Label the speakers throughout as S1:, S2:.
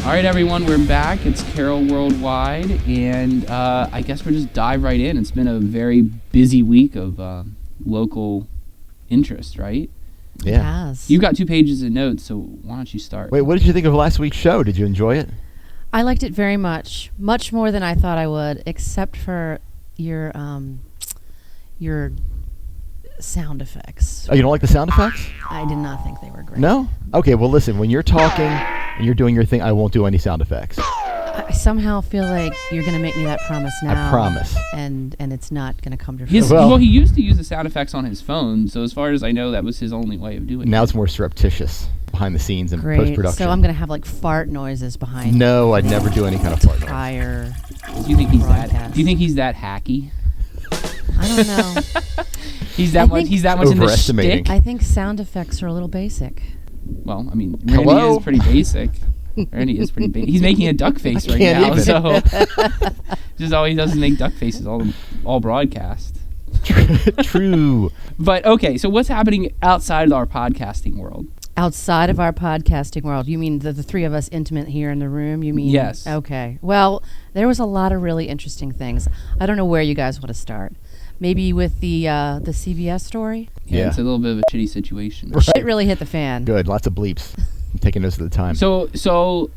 S1: All right, everyone, we're back. It's Carroll Worldwide, and I guess we'll just dive right in. It's been a very busy week of local interest, right?
S2: Yeah.
S3: It has.
S1: You got 2 pages of notes, so why don't you start?
S2: Wait, what did you think of last week's show? Did you enjoy it?
S3: I liked it very much more than I thought I would, except for your sound effects.
S2: Oh, you don't like the sound effects?
S3: I did not think they were great.
S2: No? Okay, well, listen, when you're talking and you're doing your thing, I won't do any sound effects.
S3: I somehow feel like you're going to make me that promise now.
S2: I promise.
S3: And it's not going to come to fruition.
S1: Well, he used to use the sound effects on his phone, so as far as I know, that was his only way of doing it.
S2: Now it's more surreptitious behind the scenes and
S3: Great.
S2: post-production.
S3: So I'm going to have like fart noises behind.
S2: No, I'd never do any kind of fart noise.
S3: Entire
S1: Do you think he's that?
S3: broadcast.
S1: Do you think he's that hacky?
S3: I don't know.
S1: He's that much. He's that much in the
S2: Overestimating.
S1: shtick.
S3: I think sound effects are a little basic.
S1: Well, I mean, Randy
S2: Hello?
S1: is pretty basic. Randy is pretty basic. He's making a duck face right
S2: can't
S1: now,
S2: even.
S1: so just all he does is make duck faces all broadcast.
S2: True.
S1: But okay, so what's happening outside of our podcasting world?
S3: Outside of our podcasting world, you mean the three of us intimate here in the room? You mean?
S1: Yes.
S3: Okay. Well, there was a lot of really interesting things. I don't know where you guys want to start. Maybe with the CVS story?
S2: Yeah.
S1: It's a little bit of a shitty situation.
S2: Right.
S3: Shit really hit the fan.
S2: Good. Lots of bleeps. I'm taking those at the time.
S1: So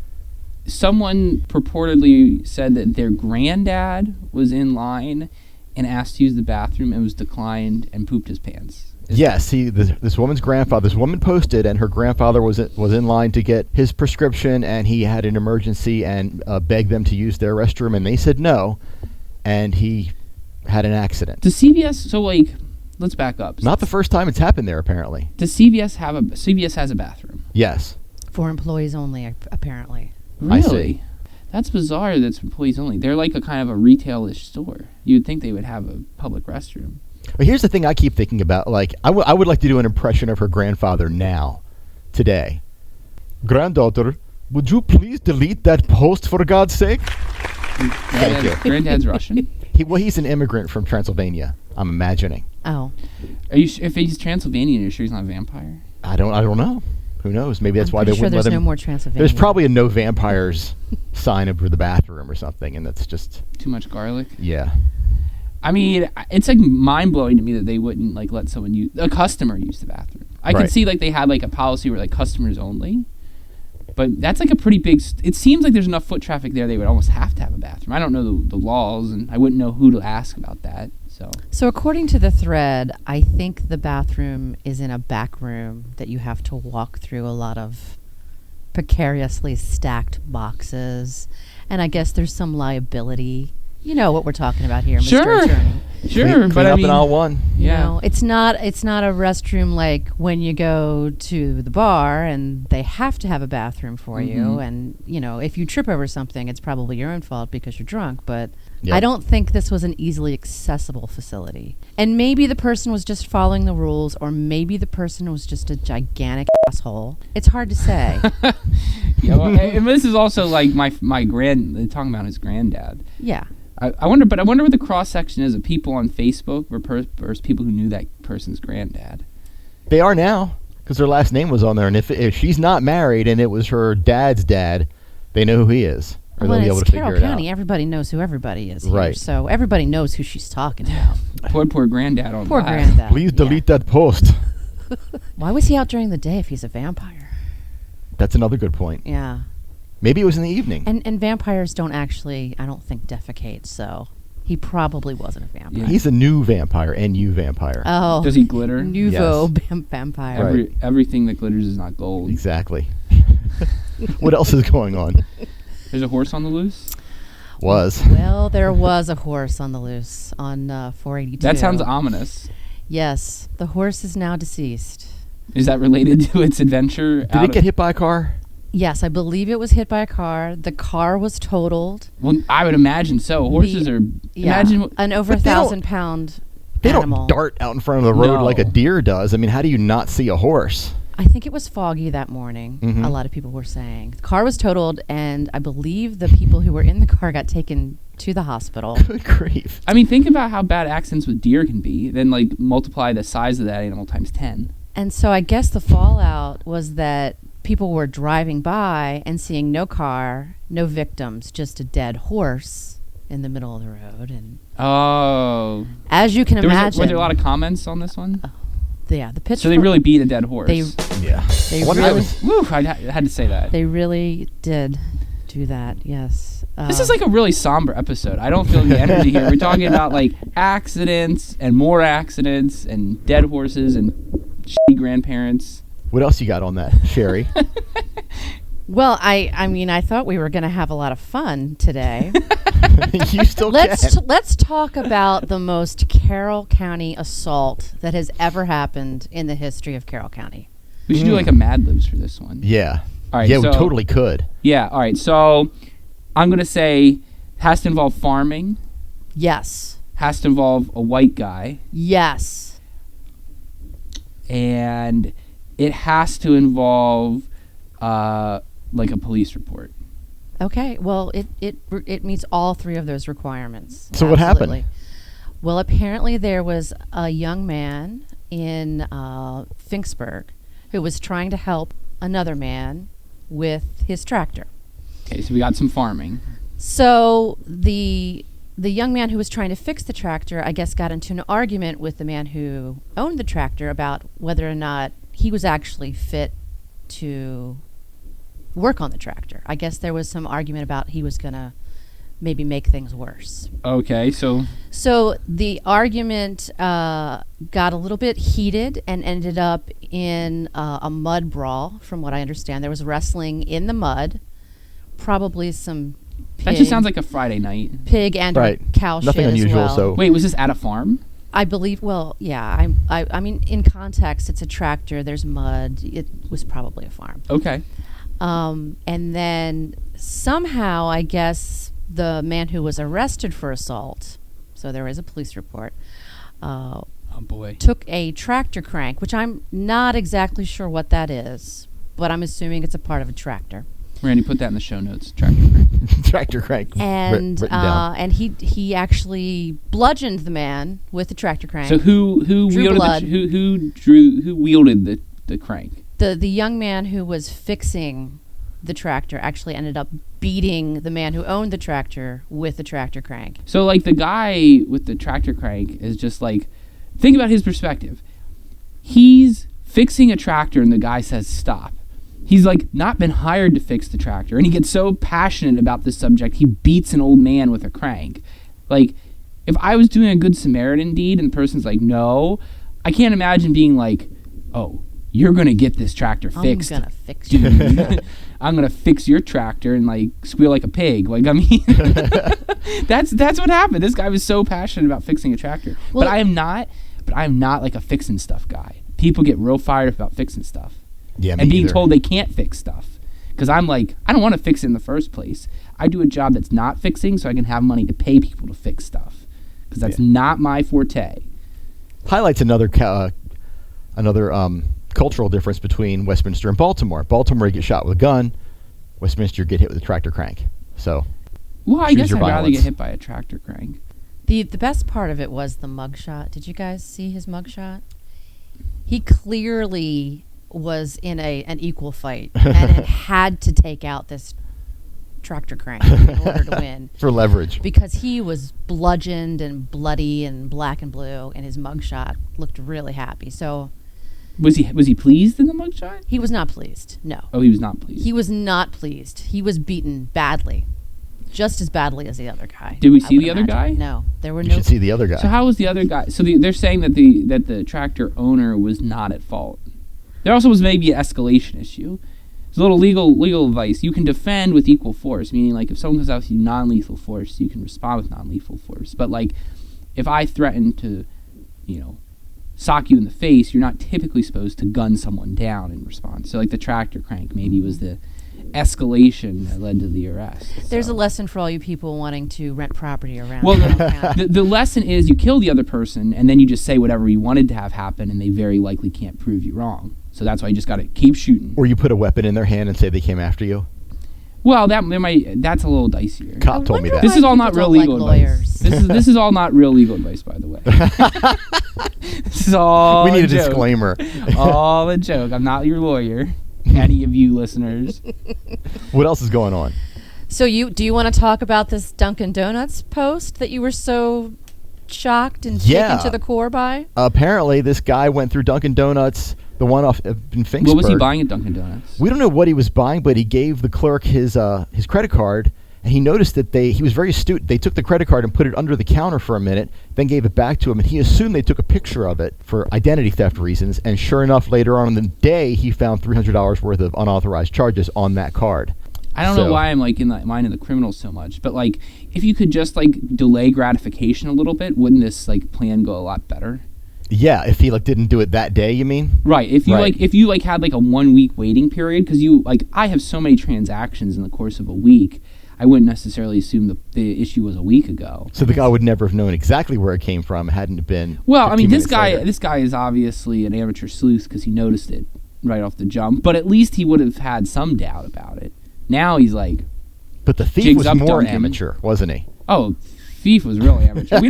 S1: someone purportedly said that their granddad was in line and asked to use the bathroom and was declined and pooped his pants.
S2: Yes, this woman's grandfather. This woman posted, and her grandfather was in line to get his prescription, and he had an emergency and begged them to use their restroom, and they said no, and he had an accident.
S1: Does CVS? So like, let's back up.
S2: Not the first time it's happened there, apparently.
S1: Does CVS have a? CVS has a bathroom.
S2: Yes.
S3: For employees only, apparently.
S1: Really?
S2: I see.
S1: That's bizarre. That's employees only. They're like a kind of a retail-ish store. You'd think they would have a public restroom.
S2: But here's the thing I keep thinking about. Like, I would like to do an impression of her grandfather now, today. Granddaughter, would you please delete that post for God's sake? Thank you.
S1: Granddad's Russian.
S2: He's an immigrant from Transylvania, I'm imagining.
S3: Oh.
S1: Are you? If he's Transylvanian, you're sure he's not a vampire?
S2: I don't know. Who knows? Maybe that's
S3: I'm
S2: why they
S3: pretty sure
S2: wouldn't let
S3: there's
S2: him.
S3: no more Transylvania.
S2: There's probably a no vampires sign over the bathroom or something, and that's just,
S1: Too much garlic.
S2: yeah.
S1: I mean, it's like mind blowing to me that they wouldn't like let someone a customer use the bathroom. I could
S2: Right.
S1: see like they had like a policy where like customers only, but that's like a pretty big. It seems like there's enough foot traffic there they would almost have to have a bathroom. I don't know the laws, and I wouldn't know who to ask about that.
S3: So according to the thread, I think the bathroom is in a back room that you have to walk through a lot of precariously stacked boxes. And I guess there's some liability. You know what we're talking about here, Mr.
S1: Sure.
S3: Attorney.
S1: Sure,
S2: Clean
S1: but I
S2: up
S1: mean,
S2: in all one.
S3: You
S1: yeah.
S3: know, it's not a restroom like when you go to the bar and they have to have a bathroom for you.
S1: Mhm.
S3: And, you know, if you trip over something, it's probably your own fault because you're drunk. But
S2: Yep.
S3: I don't think this was an easily accessible facility. And maybe the person was just following the rules, or maybe the person was just a gigantic asshole. It's hard to say.
S1: Yeah, well, and this is also like my they're talking about his granddad.
S3: Yeah.
S1: I wonder what the cross section is of people on Facebook versus people who knew that person's granddad.
S2: They are now, because their last name was on there, and if she's not married and it was her dad's dad, they know who he is. Or
S3: Well,
S2: they'll be able
S3: it's
S2: to
S3: Carroll
S2: figure it
S3: County.
S2: out.
S3: Everybody knows who everybody is here.
S2: Right.
S3: So everybody knows who she's talking about.
S1: Poor granddad on
S3: Poor
S1: live.
S3: granddad.
S2: Please
S3: Yeah.
S2: delete that post.
S3: Why was he out during the day if he's a vampire?
S2: That's another good point.
S3: Yeah.
S2: Maybe it was in the evening.
S3: And vampires don't actually, I don't think, defecate, so he probably wasn't a vampire.
S1: Yeah.
S2: He's a new vampire, NU vampire.
S3: Oh.
S1: Does he glitter?
S3: Nouveau
S2: Yes.
S3: vampire.
S2: Right.
S1: Everything that glitters is not gold.
S2: Exactly. What else is going on?
S1: There's a horse on the loose?
S2: Was.
S3: Well, there was a horse on the loose on 482.
S1: That sounds ominous.
S3: Yes. The horse is now deceased.
S1: Is that related to its adventure?
S2: Did it get hit by a car?
S3: Yes, I believe it was hit by a car. The car was totaled.
S1: Well, I would imagine so. Horses are...
S3: Yeah,
S1: Imagine...
S3: an over
S2: But they don't-
S3: 1,000-pound
S2: They
S3: animal.
S2: don't dart out in front of the road
S1: No.
S2: like a deer does. I mean, how do you not see a horse?
S3: I think it was foggy that morning,
S2: Mhm.
S3: a lot of people were saying. The car was totaled, and I believe the people who were in the car got taken to the hospital.
S2: Good grief.
S1: I mean, think about how bad accidents with deer can be. Then, like, multiply the size of that animal times 10.
S3: And so I guess the fallout was that people were driving by and seeing no car, no victims, just a dead horse in the middle of the road. And as you can imagine,
S1: were there a lot of comments on this one?
S3: Yeah, the pitch.
S1: So they really beat a dead horse.
S3: They really,
S1: I had to say that.
S3: They really did do that. Yes.
S1: This is like a really somber episode. I don't feel the energy here. We're talking about like accidents and more accidents and dead horses and shitty grandparents.
S2: What else you got on that, Sherri?
S3: Well, I mean, I thought we were going to have a lot of fun today.
S2: You still can.
S3: Let's talk about the most Carroll County assault that has ever happened in the history of Carroll County.
S1: We should do like a Mad Libs for this one.
S2: Yeah.
S1: All right.
S2: Yeah,
S1: so,
S2: we totally could.
S1: Yeah. All right. So I'm going to say it has to involve farming.
S3: Yes.
S1: Has to involve a white guy.
S3: Yes.
S1: And it has to involve like a police report.
S3: Okay. Well, it meets all three of those requirements.
S2: So what happened?
S3: Well, apparently there was a young man in Finksburg who was trying to help another man with his tractor.
S1: Okay, so we got some farming.
S3: So the young man who was trying to fix the tractor, I guess, got into an argument with the man who owned the tractor about whether or not he was actually fit to work on the tractor. I guess there was some argument about he was going to maybe make things worse.
S1: Okay, so
S3: the argument got a little bit heated and ended up in a mud brawl, from what I understand. There was wrestling in the mud, probably some pig.
S1: That just sounds like a Friday night.
S3: Pig and cow
S2: Nothing
S3: shit
S2: unusual,
S3: as well.
S2: so
S1: Wait, was this at a farm?
S3: I believe, well, yeah. I mean, in context, it's a tractor. There's mud. It was probably a farm.
S1: Okay.
S3: And then somehow, I guess, the man who was arrested for assault, so there is a police report,
S1: oh boy,
S3: took a tractor crank, which I'm not exactly sure what that is, but I'm assuming it's a part of a tractor.
S1: Randy, put that in the show notes. Tractor crank.
S2: Tractor crank.
S3: And
S2: written down.
S3: and he actually bludgeoned the man with the tractor crank.
S1: So who wielded the crank?
S3: The young man who was fixing the tractor actually ended up beating the man who owned the tractor with the tractor crank.
S1: So like the guy with the tractor crank is just like, think about his perspective. He's fixing a tractor and the guy says stop. He's like not been hired to fix the tractor, and he gets so passionate about this subject he beats an old man with a crank. Like, if I was doing a good Samaritan deed and the person's like no, I can't imagine being like, oh, you're gonna get this tractor fixed.
S3: I'm gonna fix
S1: dude. I'm gonna fix your tractor and like squeal like a pig. Like, I mean, that's what happened. This guy was so passionate about fixing a tractor.
S3: Well,
S1: but I am not like a fixing stuff guy. People get real fired up about fixing stuff.
S2: Yeah, me
S1: and being
S2: either.
S1: told they can't fix stuff. Because I'm like, I don't want to fix it in the first place. I do a job that's not fixing so I can have money to pay people to fix stuff. Because that's not my forte.
S2: Highlights another cultural difference between Westminster and Baltimore. Baltimore, you get shot with a gun. Westminster, get hit with a tractor crank. So,
S1: well, I guess I'd rather
S2: violence.
S1: get hit by a tractor crank.
S3: The best part of it was the mugshot. Did you guys see his mugshot? He clearly was in an equal fight and had to take out this tractor crank in order to win.
S2: For leverage.
S3: Because he was bludgeoned and bloody and black and blue, and his mugshot looked really happy. So
S1: was he pleased in the mugshot?
S3: He was not pleased. No.
S1: Oh, he was not pleased.
S3: He was not pleased. He was beaten badly. Just as badly as the other guy.
S1: Did we see the other guy?
S3: No. There were
S2: You should see the other guy.
S1: So how was the other guy? So they're saying that the tractor owner was not at fault. There also was maybe an escalation issue. It's a little legal advice. You can defend with equal force, meaning like if someone comes out with you non-lethal force, you can respond with non-lethal force. But like if I threaten to, sock you in the face, you're not typically supposed to gun someone down in response. So like the tractor crank maybe was the escalation that led to the arrest.
S3: There's a lesson for all you people wanting to rent property around.
S1: Well, the lesson is you kill the other person and then you just say whatever you wanted to have happen and they very likely can't prove you wrong. So that's why you just got to keep shooting.
S2: Or you put a weapon in their hand and say they came after you.
S1: Well, that's a little dicier.
S2: Cop told me that.
S1: This is all not real legal advice. This is all not real legal advice, by the way. This is all
S2: we need a
S1: joke.
S2: disclaimer.
S1: All a joke. I'm not your lawyer. any of you listeners.
S2: What else is going on?
S3: So do you want to talk about this Dunkin' Donuts post that you were so shocked and taken to the core by?
S2: Apparently, this guy went through Dunkin' Donuts, the one off in Finksburg.
S1: What was he buying at Dunkin' Donuts?
S2: We don't know what he was buying, but he gave the clerk his credit card, and he noticed that he was very astute. They took the credit card and put it under the counter for a minute, then gave it back to him, and he assumed they took a picture of it for identity theft reasons. And sure enough, later on in the day, he found $300 worth of unauthorized charges on that card.
S1: I don't know why I'm like in the mind of the criminals so much, but like if you could just like delay gratification a little bit, wouldn't this like plan go a lot better?
S2: Yeah, if he like didn't do it that day, you mean?
S1: Right. If you had like a 1 week waiting period, because I have so many transactions in the course of a week, I wouldn't necessarily assume the issue was a week ago.
S2: So the guy would never have known exactly where it came from, hadn't it been.
S1: Well, I mean, this
S2: 15 minutes later.
S1: guy is obviously an amateur sleuth because he noticed it right off the jump. But at least he would have had some doubt about it. Now he's like,
S2: but the thief
S1: jigs
S2: was
S1: up
S2: more
S1: Dunkin'.
S2: amateur, wasn't he?
S1: Oh, thief was really amateur.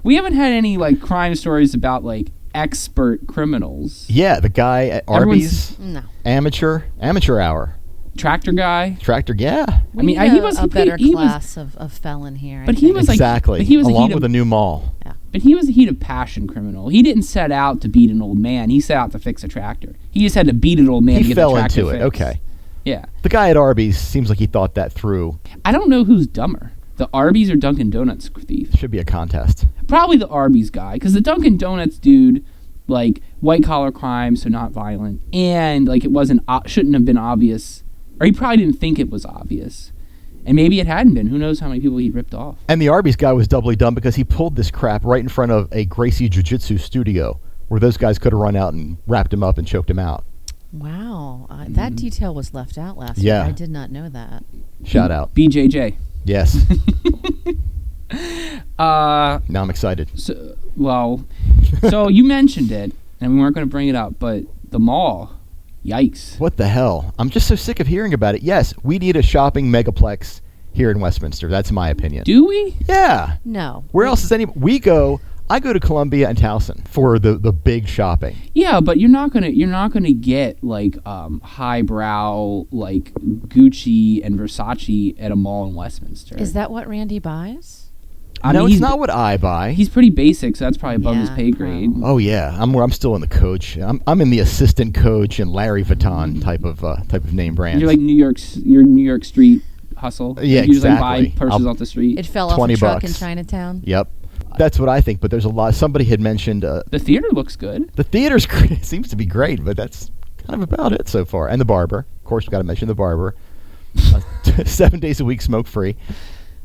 S1: We haven't had any like crime stories about like expert criminals.
S2: Yeah, the guy at Arby's,
S3: No.
S2: amateur hour.
S1: Tractor guy.
S2: Yeah.
S3: We
S1: I mean,
S3: need
S1: he was
S3: a better
S1: he was-
S3: class of felon here.
S1: But
S3: I
S1: he
S3: think.
S1: was like-
S2: Exactly.
S1: but he was a
S2: along
S1: heat
S2: with
S1: of-
S2: a new mall.
S1: But he was a heat of passion criminal. He didn't set out to beat an old man. He set out to fix a tractor. He just had to beat an old man to
S2: He
S1: get
S2: fell
S1: the tractor
S2: into it.
S1: fixed.
S2: Okay.
S1: Yeah.
S2: The guy at Arby's seems like he thought that through.
S1: I don't know who's dumber, the Arby's or Dunkin' Donuts thief.
S2: Should be a contest.
S1: Probably the Arby's guy, because the Dunkin' Donuts dude, like white collar crime, so not violent, and like it shouldn't have been obvious, or he probably didn't think it was obvious, and maybe it hadn't been. Who knows how many people he ripped off?
S2: And the Arby's guy was doubly dumb because he pulled this crap right in front of a Gracie Jiu-Jitsu studio where those guys could have run out and wrapped him up and choked him out.
S3: Wow. That detail was left out last
S2: Yeah.
S3: week. I did not know that.
S2: Shout out.
S1: BJJ.
S2: Yes. Now I'm excited.
S1: So you mentioned it, and we weren't going to bring it up, but the mall, yikes.
S2: What the hell? I'm just so sick of hearing about it. Yes, we need a shopping megaplex here in Westminster. That's my opinion.
S1: Do we?
S2: Yeah.
S3: No.
S2: Where else is I go to Columbia and Towson for the big shopping.
S1: Yeah, but you're not gonna get like highbrow like Gucci and Versace at a mall in Westminster.
S3: Is that what Randy buys?
S2: No, it's not what I buy.
S1: He's pretty basic, so that's probably above his pay grade.
S2: Oh yeah, I'm still in the Coach. I'm in the assistant Coach and Larry Vuitton type of name brand.
S1: You're like New York street hustle.
S2: Yeah,
S1: You just like buy
S2: exactly.
S1: purses off the street.
S3: It fell off a
S2: 20
S3: truck in
S2: bucks.
S3: Chinatown.
S2: Yep. That's what I think, but there's a lot. Somebody had mentioned
S1: The theater looks good.
S2: the theater's seems to be great, but that's kind of about it so far. And the barber, of course, we've got to mention the barber. 7 days a week, smoke free.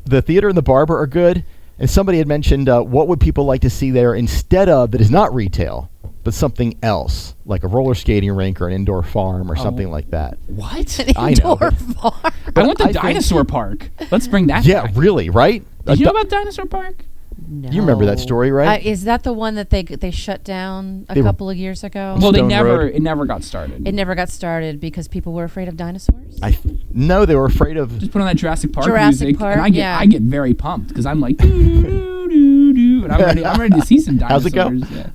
S2: The theater and the barber are good. And somebody had mentioned what would people like to see there instead of that is not retail, but something else, like a roller skating rink or an indoor farm or something like that.
S1: What?
S3: An
S2: I know,
S3: indoor
S2: but-
S3: farm.
S1: I want the
S2: I think-
S1: dinosaur park. Let's bring that
S2: Yeah,
S1: back.
S2: really, right?
S1: Did you know about Dinosaur Park?
S3: No.
S2: You remember that story, right?
S3: Is that the one that they shut down a
S2: They were-
S3: couple of years ago?
S1: Well,
S2: Stone Road.
S1: it never got started.
S3: It never got started because people were afraid of dinosaurs.
S2: No, they were afraid of.
S1: Just put on that Jurassic Park
S3: Jurassic
S1: music,
S3: Park,
S1: and I get very pumped because I'm like, doo doo doo doo, and I'm ready to see some
S2: How's
S1: dinosaurs.
S2: it go?
S1: Yeah.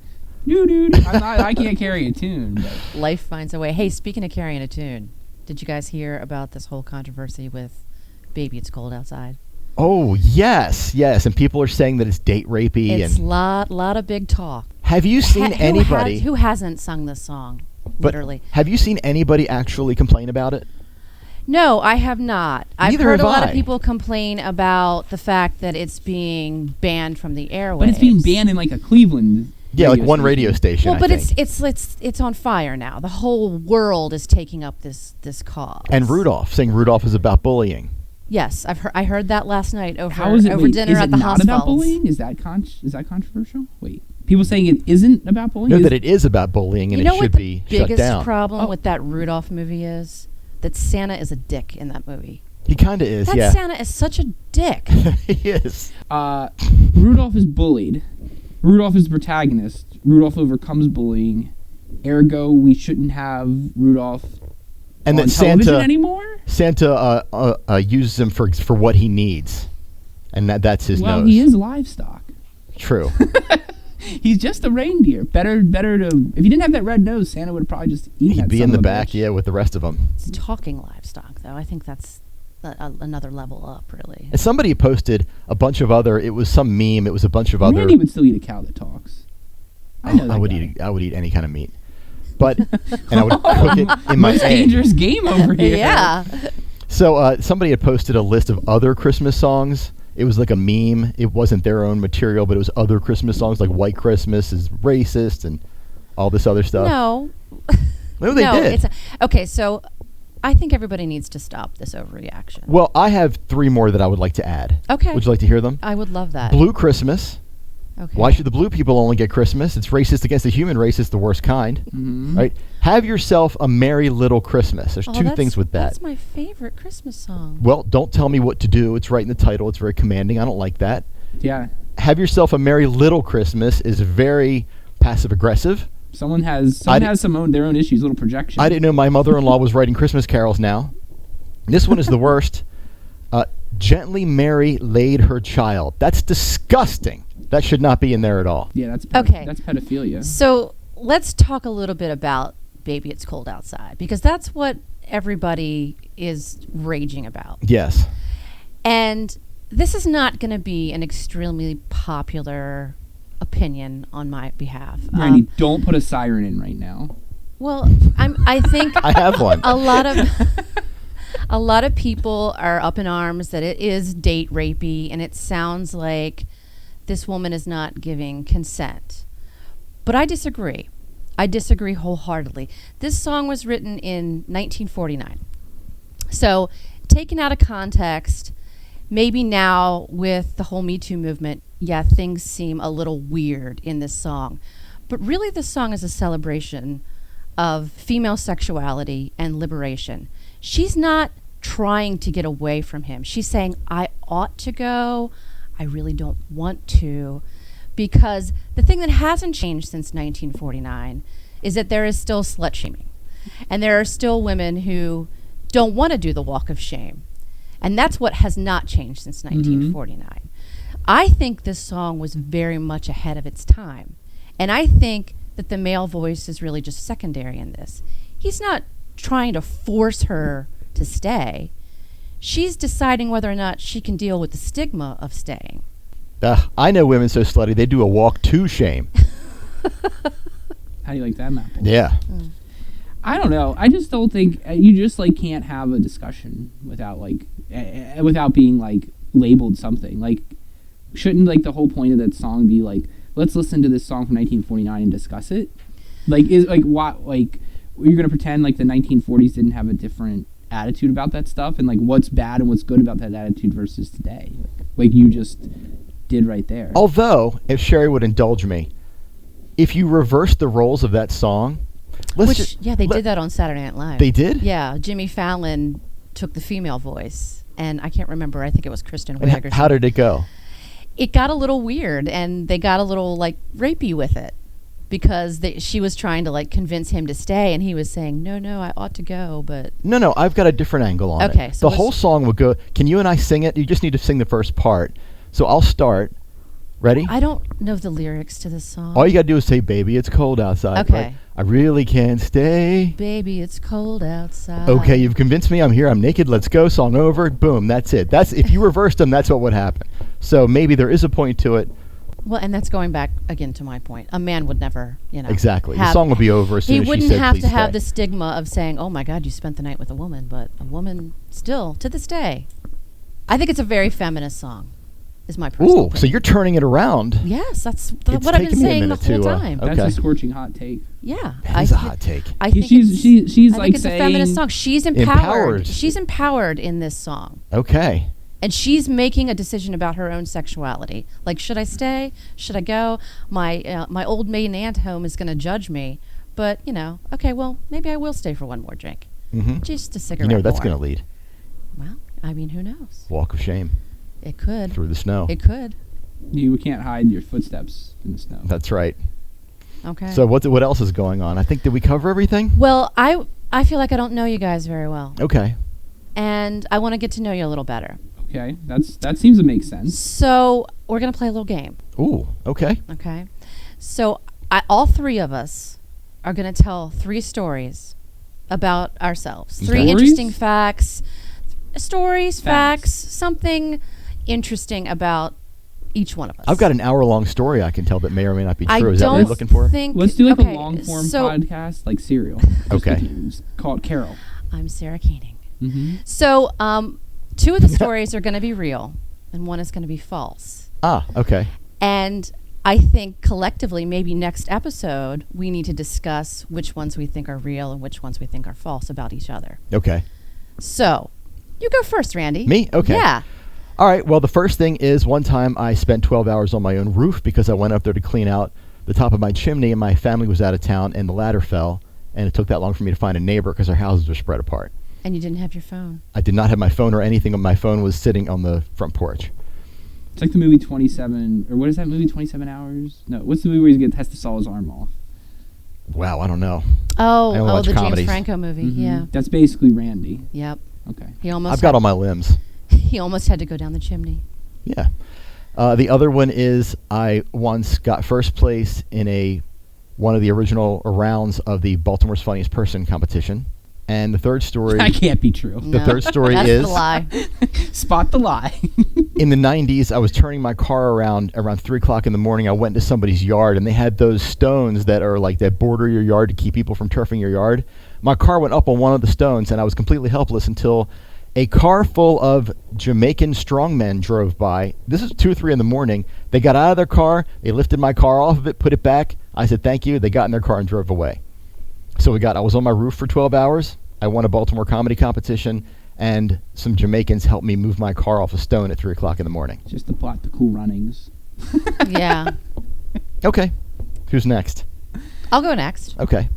S1: Doo doo doo. I can't carry a tune. But.
S3: Life finds a way. Hey, speaking of carrying a tune, did you guys hear about this whole controversy with "Baby It's Cold Outside"?
S2: Oh yes, and people are saying that it's date rapey.
S3: It's
S2: and
S3: lot of big talk.
S2: have you seen anybody?
S3: Who hasn't sung this song?
S2: But
S3: Literally.
S2: have you seen anybody actually complain about it?
S3: No, I have not. I've
S2: Neither
S3: heard
S2: have
S3: a lot
S2: I.
S3: of people complain about the fact that it's being banned from the airwaves.
S1: But it's being banned in like a Cleveland.
S2: Yeah, like one
S1: station.
S2: radio station.
S3: Well,
S2: I
S3: but
S2: think.
S3: it's on fire now. The whole world is taking up this cause.
S2: And Rudolph saying Rudolph is about bullying.
S3: Yes, I heard that last night over
S1: How is it?
S3: over
S1: Wait,
S3: dinner
S1: is
S3: at
S1: it
S3: the
S1: not about
S3: Hosfelds.
S1: bullying? Is that controversial? Wait, people saying it isn't about bullying.
S2: No, that it is about bullying and
S3: You know
S2: it
S3: what
S2: should
S3: the
S2: be shut
S3: biggest
S2: down.
S3: problem
S1: Oh.
S3: with that Rudolph movie is? That Santa is a dick in that movie.
S2: He kind of is,
S3: That
S2: yeah.
S3: Santa is such a dick.
S2: He is.
S1: Rudolph is bullied. Rudolph is the protagonist. Rudolph overcomes bullying. Ergo, we shouldn't have Rudolph
S2: And
S1: on
S2: that
S1: television
S2: Santa
S1: anymore.
S2: Santa uses him for what he needs, and that's his
S1: Well,
S2: nose.
S1: he is livestock.
S2: True.
S1: He's just a reindeer. Better to. If he didn't have that red nose, Santa would have probably just eaten
S2: He'd
S1: that
S2: be
S1: son
S2: in the
S1: of a
S2: back,
S1: bitch.
S2: yeah, with the rest of them.
S3: It's talking livestock, though. I think that's another level up, really.
S2: And somebody posted a bunch of other. It was some meme. It was a bunch of other.
S1: Randy would still eat a cow that talks. I know that
S2: I would
S1: guy.
S2: eat. I would eat any kind of meat, but and I would cook it in my
S1: Most
S2: egg.
S1: dangerous game over here.
S3: Yeah.
S2: So somebody had posted a list of other Christmas songs. It was like a meme. It wasn't their own material, but it was other Christmas songs like "White Christmas" is racist and all this other stuff.
S3: No.
S2: No, they did.
S3: Okay, so I think everybody needs to stop this overreaction.
S2: Well, I have 3 more that I would like to add.
S3: Okay.
S2: Would you like to hear them?
S3: I would love that.
S2: Blue Christmas.
S3: Okay.
S2: Why should the blue people only get Christmas? It's racist against the human race. It's the worst kind.
S1: Mhm.
S2: Right? Have yourself a merry little Christmas. There's 2 things with that.
S3: That's my favorite Christmas song.
S2: Well, don't tell me what to do. It's right in the title. It's very commanding. I don't like that.
S1: Yeah.
S2: Have yourself a merry little Christmas is very passive aggressive.
S1: Someone has their own issues. Little projection.
S2: I didn't know my mother-in-law was writing Christmas carols now. This one is the worst. Gently Mary laid her child. That's disgusting. That should not be in there at all.
S1: Yeah, that's
S3: Okay.
S1: That's pedophilia.
S3: So let's talk a little bit about Baby It's Cold Outside, because that's what everybody is raging about.
S2: Yes.
S3: And this is not going to be an extremely popular opinion on my behalf.
S1: Randy, don't put a siren in right now.
S3: Well, I think
S2: I have one.
S3: a lot of people are up in arms that it is date rapey, and it sounds like this woman is not giving consent. But I disagree. I disagree wholeheartedly. This song was written in 1949. So, taken out of context, maybe now with the whole Me Too movement, yeah, things seem a little weird in this song. But really, this song is a celebration of female sexuality and liberation. She's not trying to get away from him. She's saying, I ought to go. I really don't want to. Because the thing that hasn't changed since 1949 is that there is still slut shaming. And there are still women who don't want to do the walk of shame. And that's what has not changed since 1949. I think this song was very much ahead of its time. And I think that the male voice is really just secondary in this. He's not trying to force her to stay. She's deciding whether or not she can deal with the stigma of staying.
S2: I know women so slutty, they do a walk to shame.
S1: How do you like that, Matt?
S2: Yeah.
S1: I don't know. I just don't think you just like can't have a discussion without without being like labeled something. Like, shouldn't like the whole point of that song be like, let's listen to this song from 1949 and discuss it? Like, is like what like you're gonna pretend like the 1940s didn't have a different attitude about that stuff, and like what's bad and what's good about that attitude versus today? Like you just did right there.
S2: Although, if Sherri would indulge me, if you reverse the roles of that song,
S3: They did that on Saturday Night Live.
S2: They did?
S3: Yeah, Jimmy Fallon took the female voice, and I can't remember. I think it was Kristen
S2: And
S3: Wiig or something.
S2: how did it go?
S3: It got a little weird, and they got a little like rapey with it, because she was trying to like convince him to stay, and he was saying, no, I ought to go, but
S2: No, I've got a different angle on it.
S3: Okay, so
S2: the whole song would go, can you and I sing it? You just need to sing the first part. So I'll start. Ready?
S3: I don't know the lyrics to this song.
S2: All you got to do is say, baby, it's cold outside.
S3: Okay.
S2: Right? I really can't stay.
S3: Baby, it's cold outside.
S2: Okay, you've convinced me. I'm here. I'm naked. Let's go. Song over. Boom. That's it. That's if you reversed them, that's what would happen. So maybe there is a point to it.
S3: Well, and that's going back again to my point. A man would never,
S2: Exactly. The song would be over as soon
S3: He
S2: as she
S3: wouldn't
S2: said,
S3: have
S2: please
S3: to have
S2: stay.
S3: the stigma of saying, oh my God, you spent the night with a woman, but a woman still, to this day. I think it's a very feminist song, is my personal
S2: Ooh,
S3: opinion.
S2: so you're turning it around.
S3: Yes, that's
S2: It's
S3: what I've been
S2: taken me a
S3: saying the
S2: minute
S3: whole
S2: to,
S3: time.
S2: okay.
S1: That's a scorching hot take.
S3: Yeah.
S2: That is a hot take.
S3: I think
S1: She's
S3: I
S1: like
S3: think it's a feminist
S1: saying-
S3: song. She's
S2: Empowered.
S3: empowered. She's empowered in this song.
S2: Okay.
S3: And she's making a decision about her own sexuality. Like, should I stay? Should I go? My old maiden aunt home is going to judge me. But, okay, well, maybe I will stay for one more drink.
S2: Mm-hmm.
S3: Just a
S2: You
S3: cigarette
S2: know where that's
S3: more.
S2: going to lead.
S3: Well, I mean, who knows?
S2: Walk of shame
S3: It could.
S2: through the snow.
S3: It could.
S1: You can't hide your footsteps in the snow.
S2: That's right.
S3: Okay.
S2: So what else is going on? I think, did we cover everything?
S3: Well, I feel like I don't know you guys very well.
S2: Okay.
S3: And I want to get to know you a little better.
S1: Okay, that seems to make sense.
S3: So we're going to play a little game.
S2: Ooh, okay.
S3: Okay. So all three of us are going to tell 3 stories about ourselves. 3
S1: Stories?
S3: interesting facts, facts, something interesting about each one of us.
S2: I've got an hour-long story I can tell that may or may not be true.
S3: I
S2: Is that what
S3: don't
S2: you're looking for?
S3: think.
S1: Let's do like
S3: okay,
S1: a long-form
S3: so
S1: podcast, like Serial.
S2: Okay.
S1: Just call it Carroll.
S3: I'm Sarah Koenig.
S1: Mm-hmm.
S3: So 2 of the stories are going to be real, and 1 is going to be false.
S2: Okay.
S3: And I think collectively, maybe next episode, we need to discuss which ones we think are real and which ones we think are false about each other.
S2: Okay.
S3: So, you go first, Randy.
S2: Me? Okay.
S3: Yeah.
S2: All right. Well, the first thing is one time I spent 12 hours on my own roof because I went up there to clean out the top of my chimney, and my family was out of town, and the ladder fell, and it took that long for me to find a neighbor because our houses were spread apart.
S3: And you didn't have your phone.
S2: I did not have my phone or anything. My phone was sitting on the front porch.
S1: It's like the movie 27, or what is that movie, 27 Hours? No, what's the movie where he has to saw his arm off?
S2: Wow, I don't know.
S3: Oh,
S2: I don't watch
S3: the
S2: comedies.
S3: James Franco movie.
S1: Mhm.
S3: Yeah.
S1: That's basically Randy.
S3: Yep.
S1: Okay.
S3: He almost
S2: I've got all my limbs.
S3: he almost had to go down the chimney.
S2: Yeah. The other one is I once got first place in one of the original rounds of the Baltimore's Funniest Person competition. And the third story...
S1: That can't be true.
S2: The third story
S3: That's
S2: is...
S3: the lie.
S1: Spot the lie.
S2: In the 90s, I was turning my car around 3 o'clock in the morning. I went into somebody's yard, and they had those stones that are like that border your yard to keep people from turfing your yard. My car went up on one of the stones, and I was completely helpless until a car full of Jamaican strongmen drove by. This is 2 or 3 in the morning. They got out of their car. They lifted my car off of it, put it back. I said, thank you. They got in their car and drove away. So I was on my roof for 12 hours. I won a Baltimore comedy competition, and some Jamaicans helped me move my car off a stone at 3 o'clock in the morning.
S1: Just to plot the Cool Runnings.
S3: Yeah.
S2: Okay. Who's next?
S3: I'll go next.
S2: Okay.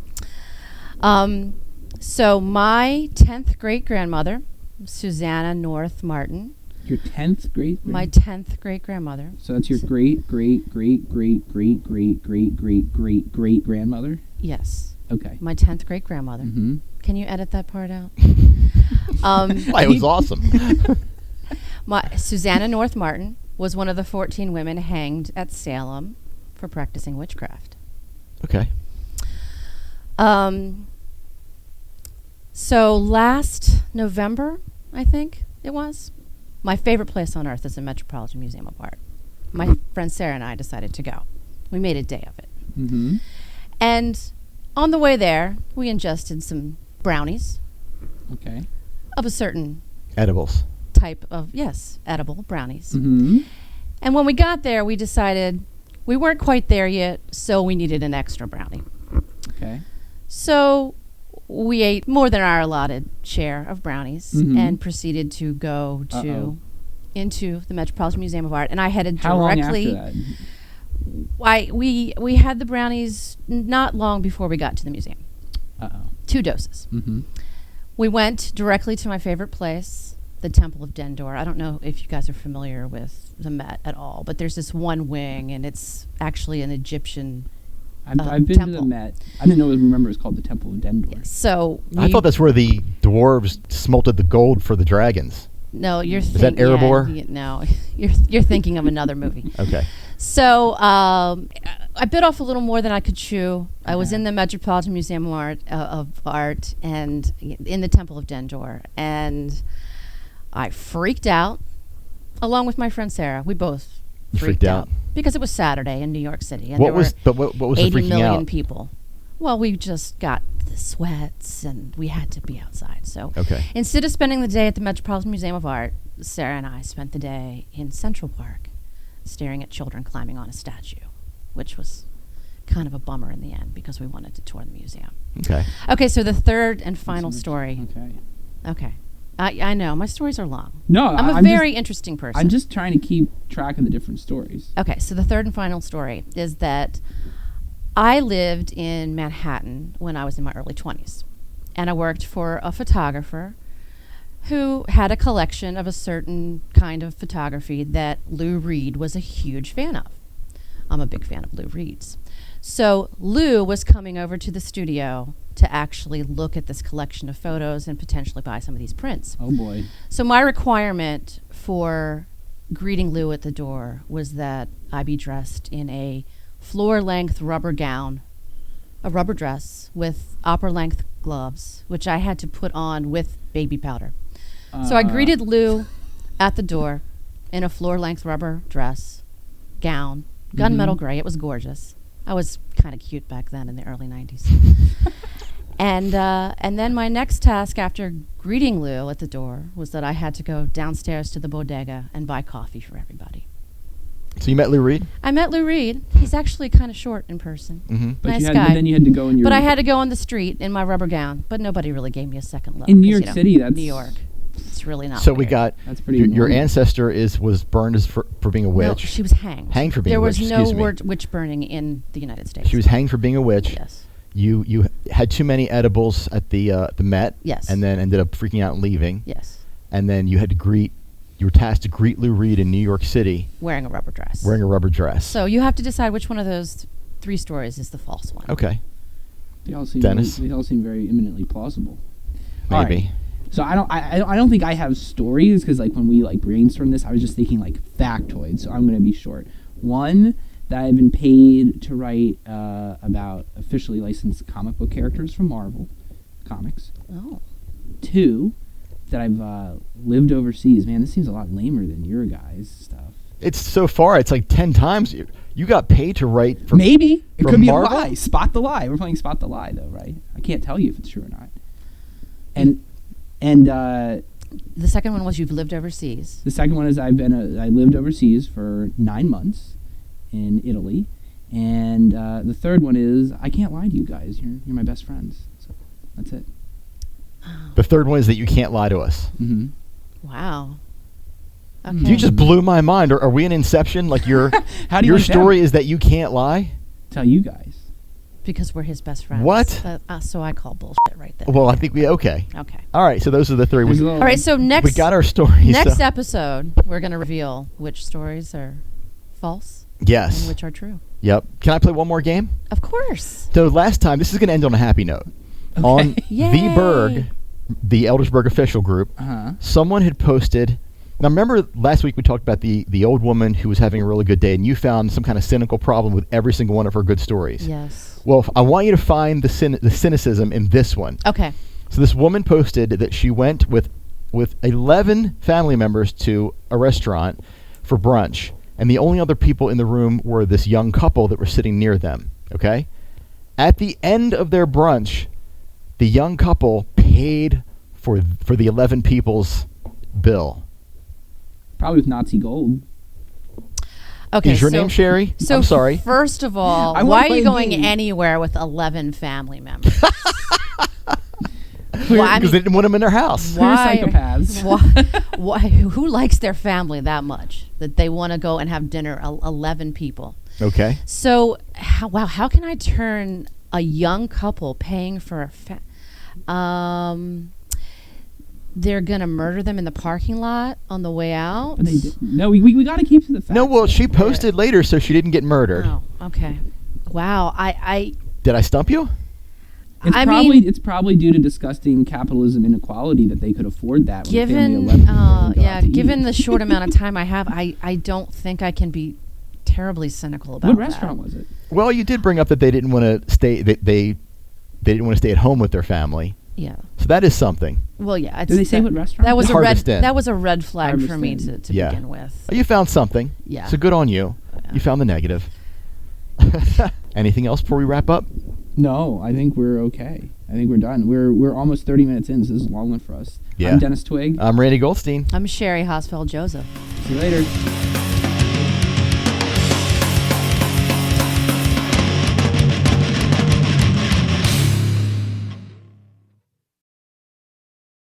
S3: So my 10th great-grandmother, Susanna North Martin.
S1: Your 10th great?
S3: My 10th great-grandmother.
S1: So that's your great-great-great-great-great-great-great-great-great-grandmother?
S3: Yes.
S1: Okay.
S3: My 10th great-grandmother.
S1: Mm-hmm.
S3: Can you edit that part out?
S2: Why, it was awesome.
S3: Susanna North Martin was one of the 14 women hanged at Salem for practicing witchcraft.
S2: Okay.
S3: So last November, I think it was, my favorite place on earth is the Metropolitan Museum of Art. My friend Sarah and I decided to go. We made a day of it.
S1: Mm-hmm.
S3: And on the way there, we ingested some brownies
S1: Okay.
S3: of a certain
S2: Edibles.
S3: type of, yes, edible brownies.
S1: Mm-hmm.
S3: And when we got there, we decided we weren't quite there yet, so we needed an extra brownie.
S1: Okay.
S3: So we ate more than our allotted share of brownies
S1: Mhm.
S3: and proceeded to go into the Metropolitan Museum of Art. And I headed
S1: How long
S3: directly.
S1: after that?
S3: We had the brownies not long before we got to the museum.
S1: Uh-oh.
S3: 2 doses.
S1: Mm-hmm.
S3: We went directly to my favorite place, the Temple of Dendur. I don't know if you guys are familiar with the Met at all, but there's this one wing, and it's actually an Egyptian
S1: I've been to the
S3: temple.
S1: Met. I didn't remember it was called the Temple of Dendur.
S3: So
S2: I thought that's where the dwarves smelted the gold for the dragons.
S3: no, you're
S2: Is that Erebor?
S3: No, you're thinking of another movie.
S2: Okay.
S3: So I bit off a little more than I could chew. I was in the Metropolitan Museum of Art and in the Temple of Dendur, and I freaked out, along with my friend Sarah. We both freaked out because it was Saturday in New York City, and
S2: What
S3: there
S2: was
S3: were
S2: the
S3: 80
S2: freaking
S3: million
S2: out?
S3: people. Well, we just got the sweats, and we had to be outside. So
S2: Okay.
S3: instead of spending the day at the Metropolitan Museum of Art, Sarah and I spent the day in Central Park, staring at children climbing on a statue, which was kind of a bummer in the end because we wanted to tour the museum.
S2: Okay.
S3: Okay, so the third and final story.
S1: Okay.
S3: Okay. I know, my stories are long.
S1: No,
S3: I'm a very interesting person.
S1: I'm just trying to keep track of the different stories.
S3: Okay, so the third and final story is that I lived in Manhattan when I was in my early 20s, and I worked for a photographer who had a collection of a certain kind of photography that Lou Reed was a huge fan of. I'm a big fan of Lou Reed's. So Lou was coming over to the studio to actually look at this collection of photos and potentially buy some of these prints.
S1: Oh boy.
S3: So my requirement for greeting Lou at the door was that I be dressed in a floor-length rubber gown, a rubber dress with upper-length gloves, which I had to put on with baby powder. So I greeted Lou at the door in a floor-length rubber dress, gown, gunmetal gray. It was gorgeous. I was kind of cute back then in the early 90s. And then my next task after greeting Lou at the door was that I had to go downstairs to the bodega and buy coffee for everybody.
S2: So you met Lou Reed?
S3: I met Lou Reed. He's actually kind of short in person.
S2: Mm-hmm.
S1: But
S3: Nice
S1: you had,
S3: guy.
S1: But then you had to go in your.
S3: But I had to go on the street in my rubber gown. But nobody really gave me a second look.
S1: In New
S3: 'cause,
S1: York City, that's
S3: New York. It's really not.
S2: So we
S3: weird.
S2: got
S1: That's pretty.
S2: your
S1: normal.
S2: ancestor was burned as for being a
S3: No,
S2: witch.
S3: she was hanged.
S2: Hanged for being
S3: there
S2: a witch.
S3: was no
S2: excuse me.
S3: word witch burning in the United States.
S2: She was hanged for being a witch.
S3: Yes.
S2: You had too many edibles at the Met.
S3: Yes.
S2: And then ended up freaking out and leaving.
S3: Yes.
S2: And then you were tasked to greet Lou Reed in New York City
S3: Wearing a rubber dress.
S2: wearing a rubber dress.
S3: So you have to decide which one of those 3 stories is the false one.
S2: Okay.
S1: They all seem
S2: Dennis?
S1: They all seem very imminently plausible. All
S2: Maybe.
S1: right. So I don't think I have stories because like when we like brainstormed this, I was just thinking like factoids. So I'm going to be short. One, that I've been paid to write about officially licensed comic book characters from Marvel Comics.
S3: Oh.
S1: 2, that I've lived overseas. Man, this seems a lot lamer than your guys' stuff.
S2: It's so far, it's like 10 times. You got paid to write for
S1: Maybe. It
S2: for
S1: could be
S2: Marvel?
S1: a lie. Spot the lie. We're playing Spot the Lie, though, right? I can't tell you if it's true or not. And
S3: The second one was you've lived overseas.
S1: the second one is I lived overseas for 9 months in Italy. And the third one is I can't lie to you guys. You're my best friends. So that's it.
S2: The third one is that you can't lie to us.
S1: Mm-hmm.
S3: Wow.
S1: Hmm.
S3: Okay.
S2: You just blew my mind. Are we in Inception? Like your
S1: How do you
S2: your
S1: like that?
S2: story is that you can't lie?
S1: Tell you guys.
S3: Because we're his best friends.
S2: What?
S3: So I call bullshit right there.
S2: Well, I think okay.
S3: Okay.
S2: All right, so those are the 3.
S1: There's a
S2: We,
S1: little-
S3: All right, so next
S2: we got our stories.
S3: next
S2: so-
S3: episode, we're going to reveal which stories are false
S2: Yes.
S3: and which are true.
S2: Yep. Can I play one more game?
S3: Of course.
S2: So last time, this is going to end on a happy note.
S1: Okay.
S2: On
S3: Yay.
S2: the Berg, the Eldersburg official group,
S1: Uh-huh.
S2: someone had posted. Now, remember last week we talked about the old woman who was having a really good day, and you found some kind of cynical problem with every single one of her good stories.
S3: Yes.
S2: Well, I want you to find the cynicism in this one.
S3: Okay.
S2: So this woman posted that she went with 11 family members to a restaurant for brunch, and the only other people in the room were this young couple that were sitting near them. Okay? At the end of their brunch, the young couple paid for the 11 people's bill.
S1: Probably with Nazi gold.
S3: Okay.
S2: Is your
S3: so,
S2: name Sherri?
S3: So
S2: I'm sorry.
S3: First of all,
S1: I wanna
S3: why are
S1: play
S3: you
S1: a
S3: going
S1: game.
S3: anywhere with 11 family members? Well, I
S2: Because
S3: mean,
S2: they didn't want them in their house.
S1: Clear
S3: why?
S1: psychopaths.
S3: Why? Who likes their family that much that they want to go and have dinner? 11 people.
S2: Okay.
S3: So, how can I turn a young couple paying for they're gonna murder them in the parking lot on the way out?
S1: But they did. No, we got to keep to the facts.
S2: No, well, she
S1: Yeah.
S2: posted later, so she didn't get murdered.
S3: Oh, okay. Wow.
S2: Did I stump you?
S1: It's probably due to disgusting capitalism inequality that they could afford that. when a family of
S3: Given
S1: 11 people didn't go out to
S3: given
S1: eat.
S3: the short amount of time I have, I don't think I can be terribly cynical about
S1: What
S3: that.
S1: restaurant was it?
S2: Well, you did bring up that they didn't want to stay. They didn't want to stay at home with their family.
S3: Yeah.
S2: So that is something.
S3: Well, yeah.
S1: Did they say what restaurant?
S3: That was a red.
S2: Harvest Inn.
S3: That was a red flag for
S1: Harvest
S3: me
S1: Inn.
S3: to
S2: Yeah.
S3: begin with.
S2: You found something.
S3: Yeah.
S2: So good on you.
S3: Yeah.
S2: You found the negative. Anything else before we wrap up?
S1: No, I think we're okay. I think we're done. We're almost 30 minutes in, so this is a long one for us.
S2: Yeah.
S1: I'm Dennis Twig.
S2: I'm Randy Goldstein.
S3: I'm Sherri Hosfeld Joseph.
S1: See you later.